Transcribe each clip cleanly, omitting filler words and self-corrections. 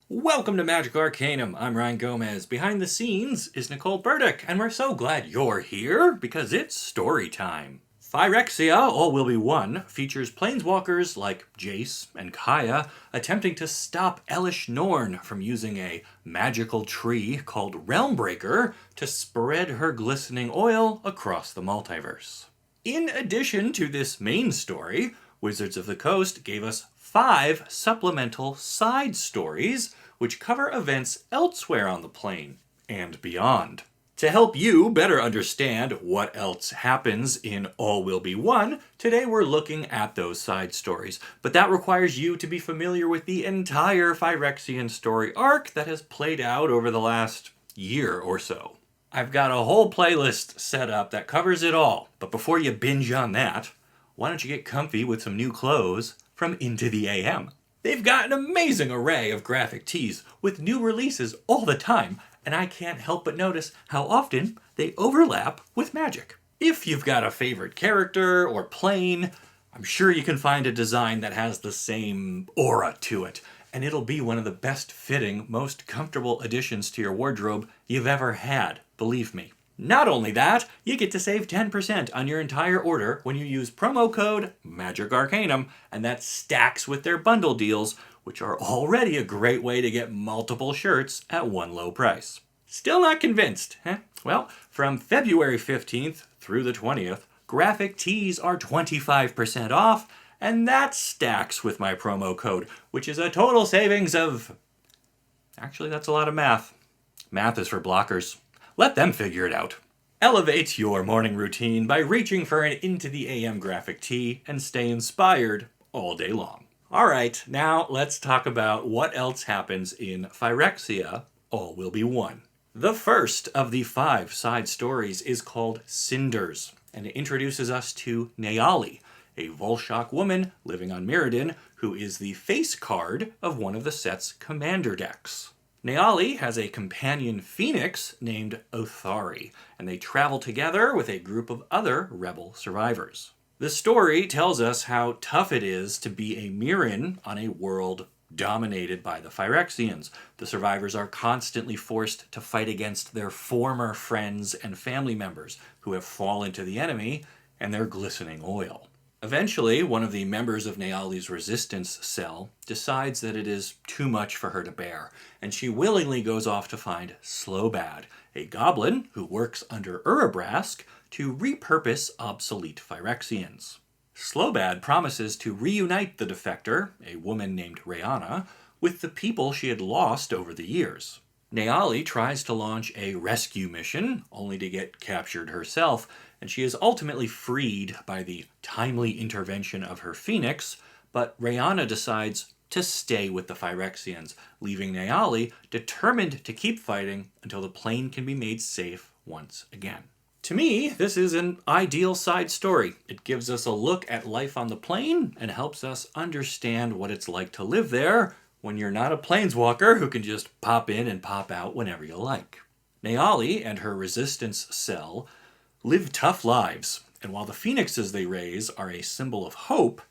Welcome to Magic Arcanum. I'm Ryan Gomez. Behind the scenes is Nicole Burdick, and we're so glad you're here because it's story time. Phyrexia, All Will Be One, features planeswalkers like Jace and Kaya attempting to stop Elesh Norn from using a magical tree called Realmbreaker to spread her glistening oil across the multiverse. In addition to this main story, Wizards of the Coast gave us 5 supplemental side stories which cover events elsewhere on the plane and beyond. To help you better understand what else happens in All Will Be One, today we're looking at those side stories. But that requires you to be familiar with the entire Phyrexian story arc that has played out over the last year or so. I've got a whole playlist set up that covers it all, but before you binge on that, why don't you get comfy with some new clothes from Into the AM? They've got an amazing array of graphic tees with new releases all the time, and I can't help but notice how often they overlap with Magic. If you've got a favorite character or plane, I'm sure you can find a design that has the same aura to it, and it'll be one of the best fitting, most comfortable additions to your wardrobe you've ever had, believe me. Not only that, you get to save 10% on your entire order when you use promo code MAGICARCANUM, and that stacks with their bundle deals, which are already a great way to get multiple shirts at one low price. Still not convinced, huh? Well, from February 15th through the 20th, graphic tees are 25% off, and that stacks with my promo code, which is a total savings of... Actually, that's a lot of math. Math is for blockers. Let them figure it out. Elevate your morning routine by reaching for an Into the AM graphic tee and stay inspired all day long. Alright, now let's talk about what else happens in Phyrexia, All Will Be One. The first of the 5 side stories is called Cinders, and it introduces us to Neyali, a Volshok woman living on Mirrodin who is the face card of one of the set's commander decks. Neyali has a companion phoenix named Othari, and they travel together with a group of other rebel survivors. The story tells us how tough it is to be a Mirran on a world dominated by the Phyrexians. The survivors are constantly forced to fight against their former friends and family members who have fallen to the enemy and their glistening oil. Eventually, one of the members of Neyali's resistance cell decides that it is too much for her to bear, and she willingly goes off to find Slowbad, a goblin who works under Urabrask to repurpose obsolete Phyrexians. Slowbad promises to reunite the defector, a woman named Rayana, with the people she had lost over the years. Neyali tries to launch a rescue mission, only to get captured herself, and she is ultimately freed by the timely intervention of her phoenix, but Rayana decides to stay with the Phyrexians, leaving Neyali determined to keep fighting until the plane can be made safe once again. To me, this is an ideal side story. It gives us a look at life on the plane and helps us understand what it's like to live there when you're not a planeswalker who can just pop in and pop out whenever you like. Neyali and her resistance cell live tough lives, and while the phoenixes they raise are a symbol of hope,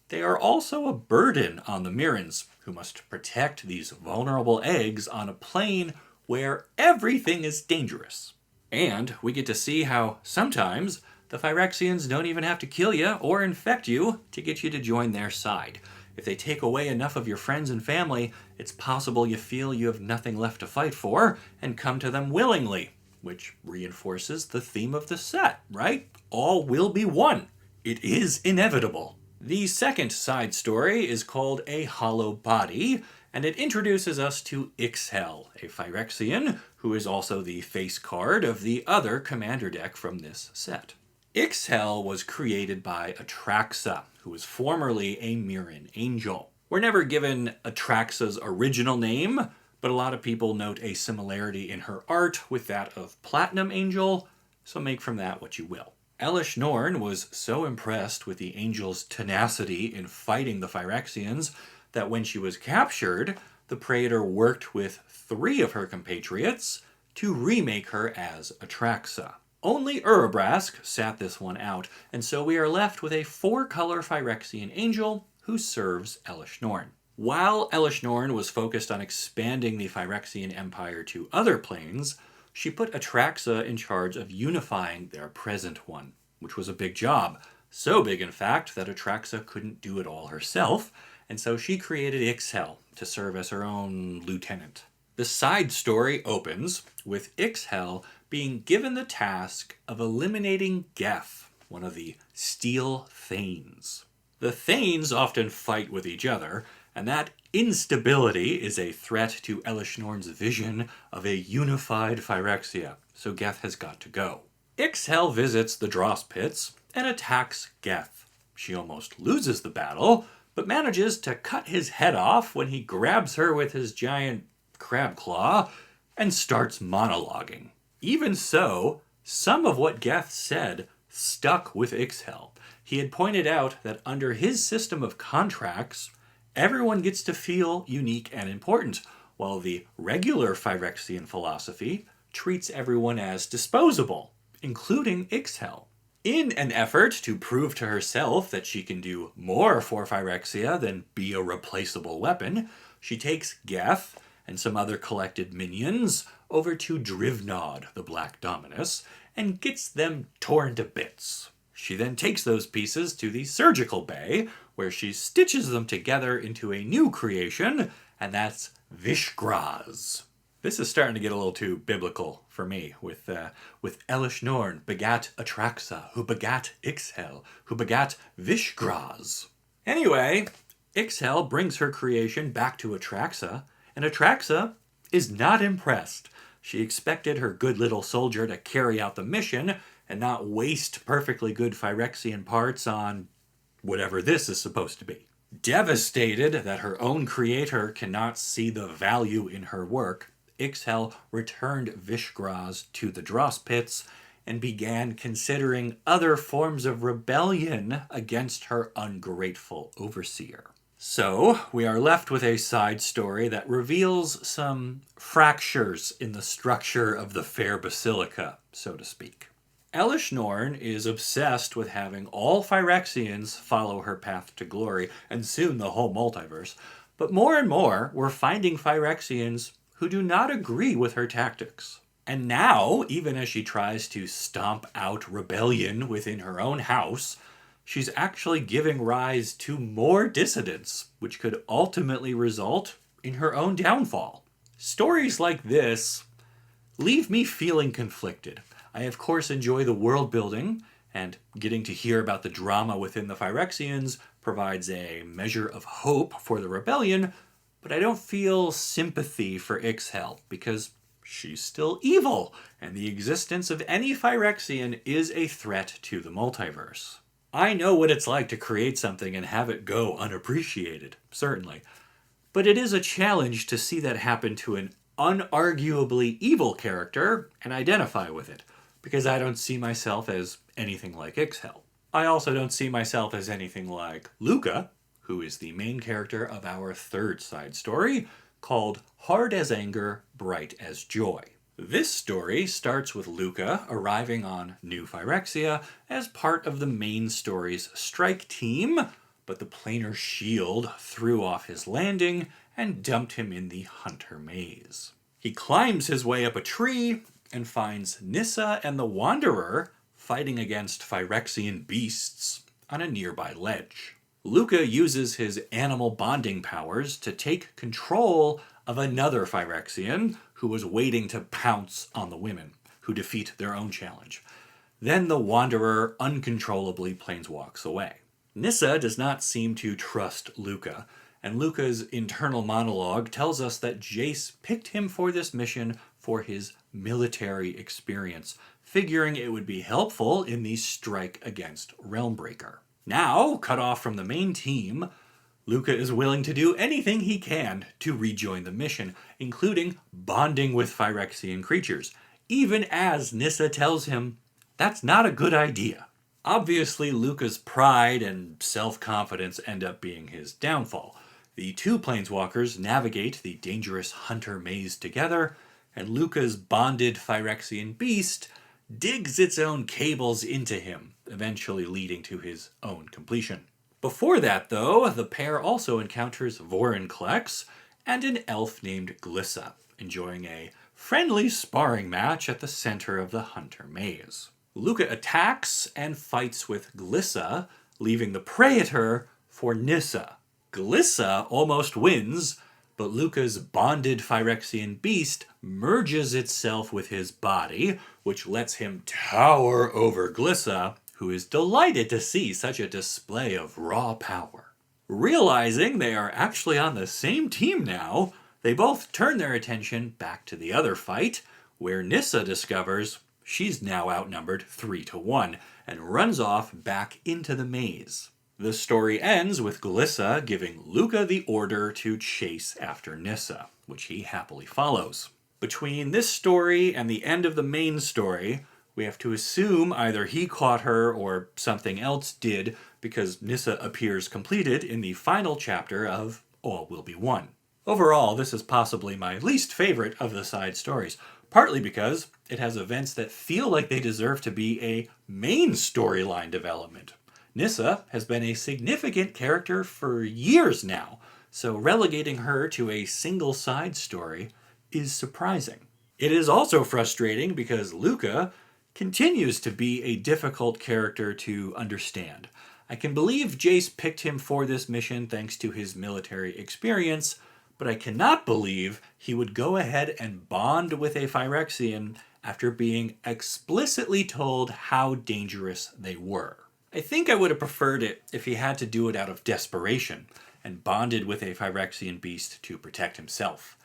they are also a burden on the Mirrans, who must protect these vulnerable eggs on a plane where everything is dangerous. And we get to see how sometimes the Phyrexians don't even have to kill you or infect you to get you to join their side. If they take away enough of your friends and family, it's possible you feel you have nothing left to fight for and come to them willingly, which reinforces the theme of the set, right? All will be one. It is inevitable. The second side story is called A Hollow Body, and it introduces us to Ixhel, a Phyrexian who is also the face card of the other commander deck from this set. Ixhel was created by Atraxa, who was formerly a Mirran angel. We're never given Atraxa's original name, but a lot of people note a similarity in her art with that of Platinum Angel, so make from that what you will. Elesh Norn was so impressed with the angel's tenacity in fighting the Phyrexians that when she was captured, the Praetor worked with 3 of her compatriots to remake her as Atraxa. Only Urabrask sat this one out, and so we are left with a 4-color Phyrexian angel who serves Elesh Norn. While Elesh Norn was focused on expanding the Phyrexian Empire to other planes, she put Atraxa in charge of unifying their present one, which was a big job. So big, in fact, that Atraxa couldn't do it all herself, and so she created Ixhel to serve as her own lieutenant. The side story opens with Ixhel being given the task of eliminating Geth, one of the Steel Thanes. The Thanes often fight with each other, and that instability is a threat to Elesh Norn's vision of a unified Phyrexia, so Geth has got to go. Ixhel visits the Dross Pits and attacks Geth. She almost loses the battle, but manages to cut his head off when he grabs her with his giant crab claw and starts monologuing. Even so, some of what Geth said stuck with Ixhel. He had pointed out that under his system of contracts, everyone gets to feel unique and important, while the regular Phyrexian philosophy treats everyone as disposable, including Ixhel. In an effort to prove to herself that she can do more for Phyrexia than be a replaceable weapon, she takes Geth and some other collected minions over to Drivnod, the Black Dominus, and gets them torn to bits. She then takes those pieces to the surgical bay, where she stitches them together into a new creation, and that's Vishgraz. This is starting to get a little too biblical for me, with Elesh Norn begat Atraxa, who begat Ixhel, who begat Vishgraz. Anyway, Ixhel brings her creation back to Atraxa, and Atraxa is not impressed. She expected her good little soldier to carry out the mission and not waste perfectly good Phyrexian parts on whatever this is supposed to be. Devastated that her own creator cannot see the value in her work, Ixhel returned Vishgraz to the Dross Pits and began considering other forms of rebellion against her ungrateful overseer. So, we are left with a side story that reveals some fractures in the structure of the fair basilica, so to speak. Elesh Norn is obsessed with having all Phyrexians follow her path to glory, and soon the whole multiverse, but more and more we're finding Phyrexians who do not agree with her tactics. And now, even as she tries to stomp out rebellion within her own house, she's actually giving rise to more dissidents, which could ultimately result in her own downfall. Stories like this leave me feeling conflicted. I, of course, enjoy the world building, and getting to hear about the drama within the Phyrexians provides a measure of hope for the rebellion, but I don't feel sympathy for Ixhel, because she's still evil, and the existence of any Phyrexian is a threat to the multiverse. I know what it's like to create something and have it go unappreciated, certainly. But it is a challenge to see that happen to an unarguably evil character and identify with it, because I don't see myself as anything like Ixhel. I also don't see myself as anything like Lukka, who is the main character of our third side story, called Hard as Anger, Bright as Joy. This story starts with Lukka arriving on New Phyrexia as part of the main story's strike team, but the planar shield threw off his landing and dumped him in the Hunter Maze. He climbs his way up a tree and finds Nissa and the Wanderer fighting against Phyrexian beasts on a nearby ledge. Lukka uses his animal bonding powers to take control of another Phyrexian who was waiting to pounce on the women, who defeat their own challenge. Then the Wanderer uncontrollably planeswalks away. Nissa does not seem to trust Lukka, and Lukka's internal monologue tells us that Jace picked him for this mission for his military experience, figuring it would be helpful in the strike against Realmbreaker. Now, cut off from the main team, Lukka is willing to do anything he can to rejoin the mission, including bonding with Phyrexian creatures, even as Nissa tells him that's not a good idea. Obviously, Lukka's pride and self-confidence end up being his downfall. The two planeswalkers navigate the dangerous Hunter Maze together, and Lukka's bonded Phyrexian beast digs its own cables into him, eventually leading to his own completion. Before that, though, the pair also encounters Vorinclex and an elf named Glissa, enjoying a friendly sparring match at the center of the Hunter Maze. Lukka attacks and fights with Glissa, leaving the Praetor for Nissa. Glissa almost wins, but Lukka's bonded Phyrexian beast merges itself with his body, which lets him tower over Glissa, who is delighted to see such a display of raw power. Realizing they are actually on the same team now, they both turn their attention back to the other fight, where Nissa discovers she's now outnumbered 3-1 and runs off back into the maze. The story ends with Glissa giving Lukka the order to chase after Nissa, which he happily follows. Between this story and the end of the main story, we have to assume either he caught her or something else did, because Nissa appears completed in the final chapter of All Will Be One. Overall, this is possibly my least favorite of the side stories, partly because it has events that feel like they deserve to be a main storyline development. Nissa has been a significant character for years now, so relegating her to a single side story is surprising. It is also frustrating because Lukka continues to be a difficult character to understand. I can believe Jace picked him for this mission thanks to his military experience, but I cannot believe he would go ahead and bond with a Phyrexian after being explicitly told how dangerous they were. I think I would have preferred it if he had to do it out of desperation and bonded with a Phyrexian beast to protect himself.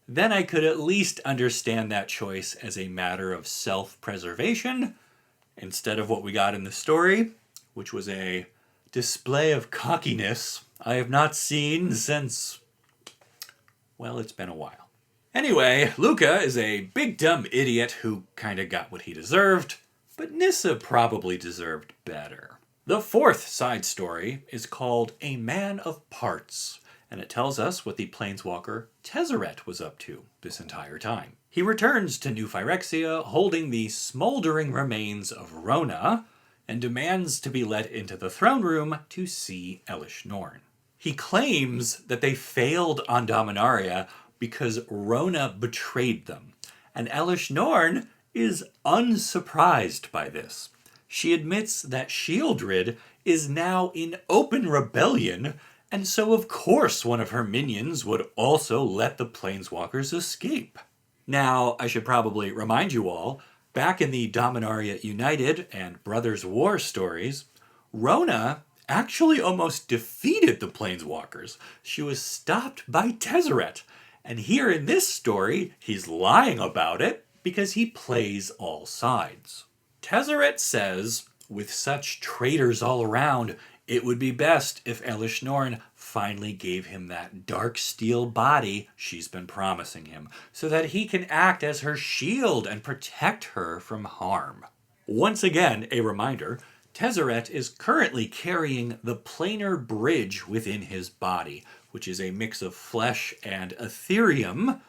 Then I could at least understand that choice as a matter of self-preservation, instead of what we got in the story, which was a display of cockiness I have not seen since, well, it's been a while. Anyway, Lukka is a big dumb idiot who kinda got what he deserved, but Nissa probably deserved better. The fourth side story is called A Man of Parts, and it tells us what the planeswalker Tezzeret was up to this entire time. He returns to New Phyrexia holding the smoldering remains of Rona, and demands to be let into the throne room to see Elesh Norn. He claims that they failed on Dominaria because Rona betrayed them, and Elesh Norn is unsurprised by this. She admits that Shieldred is now in open rebellion, and so of course one of her minions would also let the planeswalkers escape. Now, I should probably remind you all, back in the Dominaria United and Brothers War stories, Rona actually almost defeated the planeswalkers. She was stopped by Tezzeret, and here in this story, he's lying about it because he plays all sides. Tezzeret says, with such traitors all around, it would be best if Elesh Norn finally gave him that dark steel body she's been promising him, so that he can act as her shield and protect her from harm. Once again, a reminder, Tezzeret is currently carrying the planar bridge within his body, which is a mix of flesh and etherium,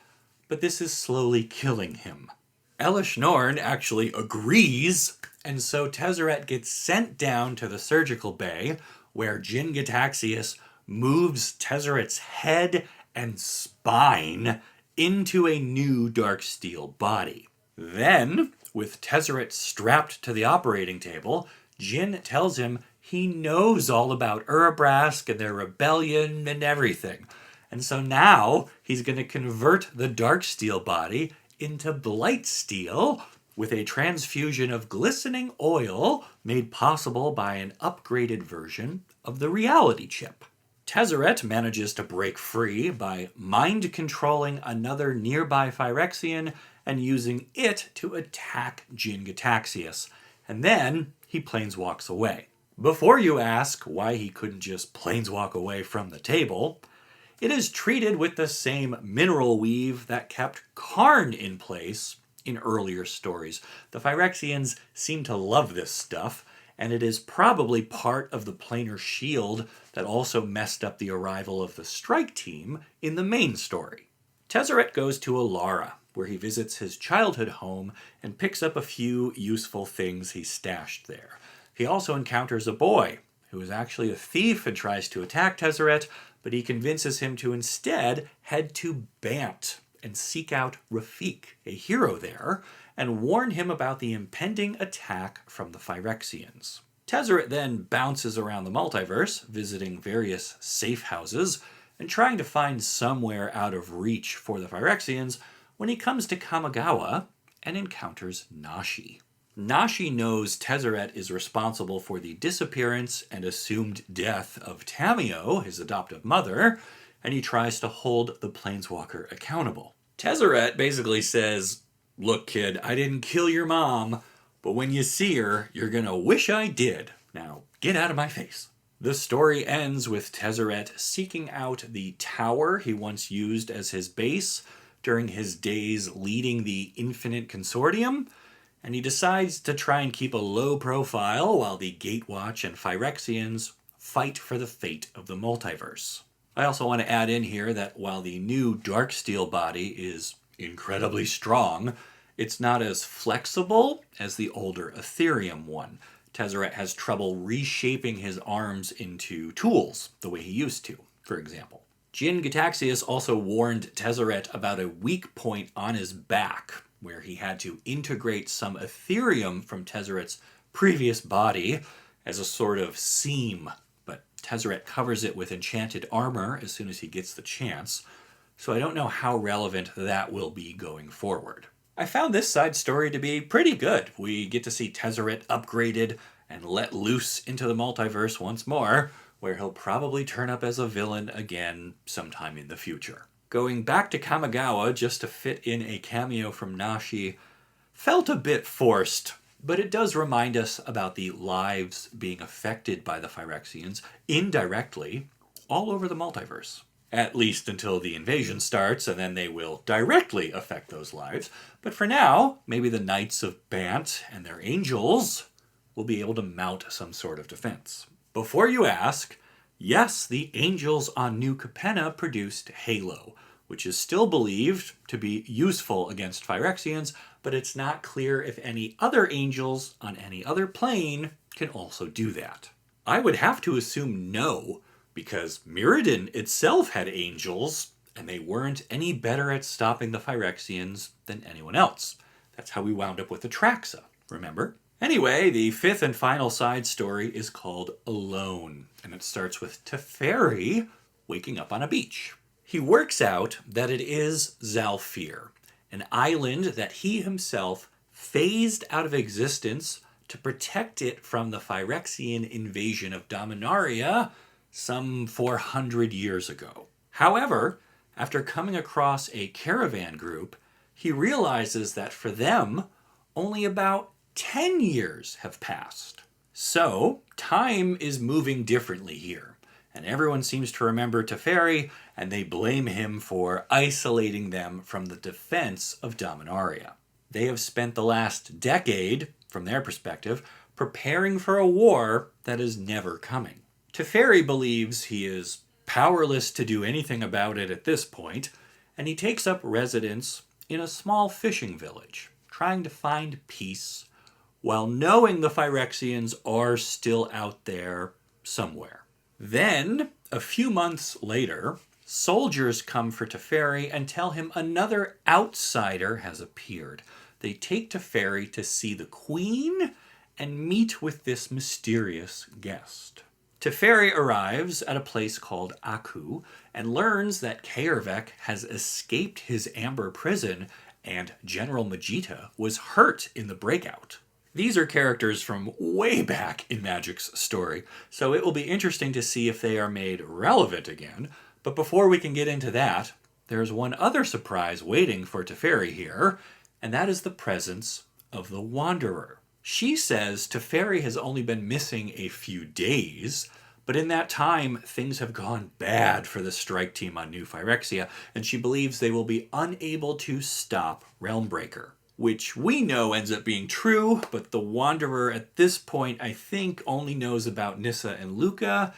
but this is slowly killing him. Elesh Norn actually agrees, and so Tezzeret gets sent down to the surgical bay, where Jin Gitaxias moves Tezzeret's head and spine into a new dark steel body. Then, with Tezzeret strapped to the operating table, Jin tells him he knows all about Urabrask and their rebellion and everything. And so now he's going to convert the dark steel body into blight steel with a transfusion of glistening oil made possible by an upgraded version of the reality chip. Tezzeret manages to break free by mind-controlling another nearby Phyrexian and using it to attack Jin Gitaxias, and then he planeswalks away. Before you ask why he couldn't just planeswalk away from the table, it is treated with the same mineral weave that kept Karn in place in earlier stories. The Phyrexians seem to love this stuff, and it is probably part of the planar shield that also messed up the arrival of the strike team in the main story. Tezzeret goes to Alara, where he visits his childhood home and picks up a few useful things he stashed there. He also encounters a boy who is actually a thief and tries to attack Tezzeret, but he convinces him to instead head to Bant and seek out Rafik, a hero there, and warn him about the impending attack from the Phyrexians. Tezzeret then bounces around the multiverse, visiting various safe houses, and trying to find somewhere out of reach for the Phyrexians when he comes to Kamigawa and encounters Nashi. Nashi knows Tezzeret is responsible for the disappearance and assumed death of Tamio, his adoptive mother, and he tries to hold the planeswalker accountable. Tezzeret basically says, "Look, kid, I didn't kill your mom, but when you see her, you're gonna wish I did. Now, get out of my face." The story ends with Tezzeret seeking out the tower he once used as his base during his days leading the Infinite Consortium, and he decides to try and keep a low profile while the Gatewatch and Phyrexians fight for the fate of the multiverse. I also want to add in here that while the new Darksteel body is incredibly strong, it's not as flexible as the older Ethereum one. Tezzeret has trouble reshaping his arms into tools the way he used to, for example. Jin Gitaxias also warned Tezzeret about a weak point on his back, where he had to integrate some Ethereum from Tezzeret's previous body as a sort of seam, but Tezzeret covers it with enchanted armor as soon as he gets the chance, so I don't know how relevant that will be going forward. I found this side story to be pretty good. We get to see Tezzeret upgraded and let loose into the multiverse once more, where he'll probably turn up as a villain again sometime in the future. Going back to Kamigawa just to fit in a cameo from Nashi felt a bit forced, but it does remind us about the lives being affected by the Phyrexians indirectly all over the multiverse. At least until the invasion starts, and then they will directly affect those lives. But for now, maybe the Knights of Bant and their angels will be able to mount some sort of defense. Before you ask, yes, the angels on New Capenna produced Halo, which is still believed to be useful against Phyrexians, but it's not clear if any other angels on any other plane can also do that. I would have to assume no, because Mirrodin itself had angels, and they weren't any better at stopping the Phyrexians than anyone else. That's how we wound up with Atraxa, remember? Anyway, the fifth and final side story is called Alone, and it starts with Teferi waking up on a beach. He works out that it is Zhalfir, an island that he himself phased out of existence to protect it from the Phyrexian invasion of Dominaria some 400 years ago. However, after coming across a caravan group, he realizes that for them, only about 10 years have passed. So, time is moving differently here, and everyone seems to remember Teferi, and they blame him for isolating them from the defense of Dominaria. They have spent the last decade, from their perspective, preparing for a war that is never coming. Teferi believes he is powerless to do anything about it at this point, and he takes up residence in a small fishing village, trying to find peace, while knowing the Phyrexians are still out there somewhere. Then, a few months later, soldiers come for Teferi and tell him another outsider has appeared. They take Teferi to see the queen and meet with this mysterious guest. Teferi arrives at a place called Aku and learns that Kaervek has escaped his amber prison and General Majita was hurt in the breakout. These are characters from way back in Magic's story, so it will be interesting to see if they are made relevant again. But before we can get into that, there's one other surprise waiting for Teferi here, and that is the presence of the Wanderer. She says Teferi has only been missing a few days, but in that time, things have gone bad for the strike team on New Phyrexia, and she believes they will be unable to stop Realmbreaker. Which we know ends up being true, but the Wanderer at this point, I think, only knows about Nissa and Lukka,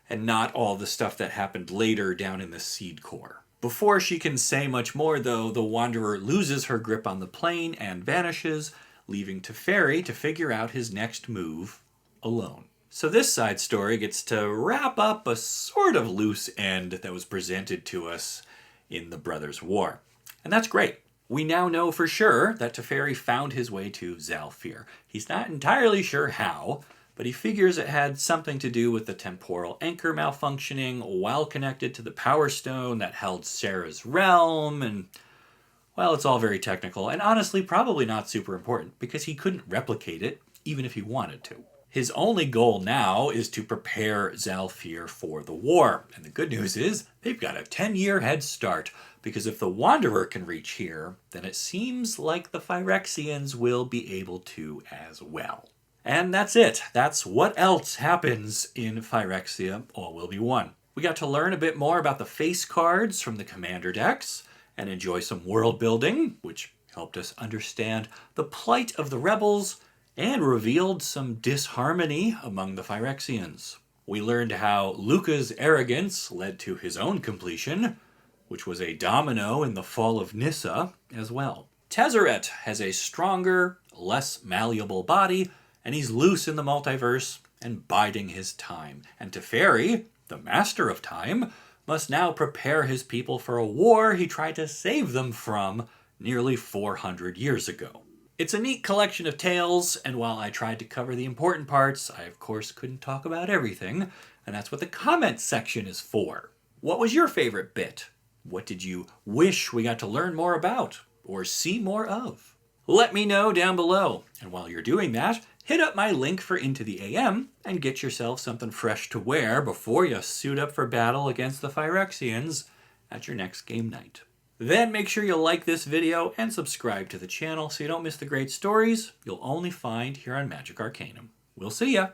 and not all the stuff that happened later down in the Seed Core. Before she can say much more, though, the Wanderer loses her grip on the plane and vanishes, leaving Teferi to figure out his next move alone. So this side story gets to wrap up a sort of loose end that was presented to us in the Brothers' War. And that's great. We now know for sure that Teferi found his way to Zhalfir. He's not entirely sure how, but he figures it had something to do with the temporal anchor malfunctioning while connected to the Power Stone that held Sarah's realm, and, well, it's all very technical, and honestly probably not super important, because he couldn't replicate it, even if he wanted to. His only goal now is to prepare Zhalfir for the war, and the good news is they've got a 10-year head start, because if the Wanderer can reach here, then it seems like the Phyrexians will be able to as well. And that's it. That's what else happens in Phyrexia All Will Be One. We got to learn a bit more about the face cards from the commander decks and enjoy some world building, which helped us understand the plight of the rebels and revealed some disharmony among the Phyrexians. We learned how Lukka's arrogance led to his own completion, which was a domino in the fall of Nissa as well. Tezzeret has a stronger, less malleable body, and he's loose in the multiverse and biding his time. And Teferi, the master of time, must now prepare his people for a war he tried to save them from nearly 400 years ago. It's a neat collection of tales, and while I tried to cover the important parts, I of course couldn't talk about everything, and that's what the comments section is for. What was your favorite bit? What did you wish we got to learn more about or see more of? Let me know down below, and while you're doing that, hit up my link for Into the AM and get yourself something fresh to wear before you suit up for battle against the Phyrexians at your next game night. Then make sure you like this video and subscribe to the channel so you don't miss the great stories you'll only find here on Magic Arcanum. We'll see ya!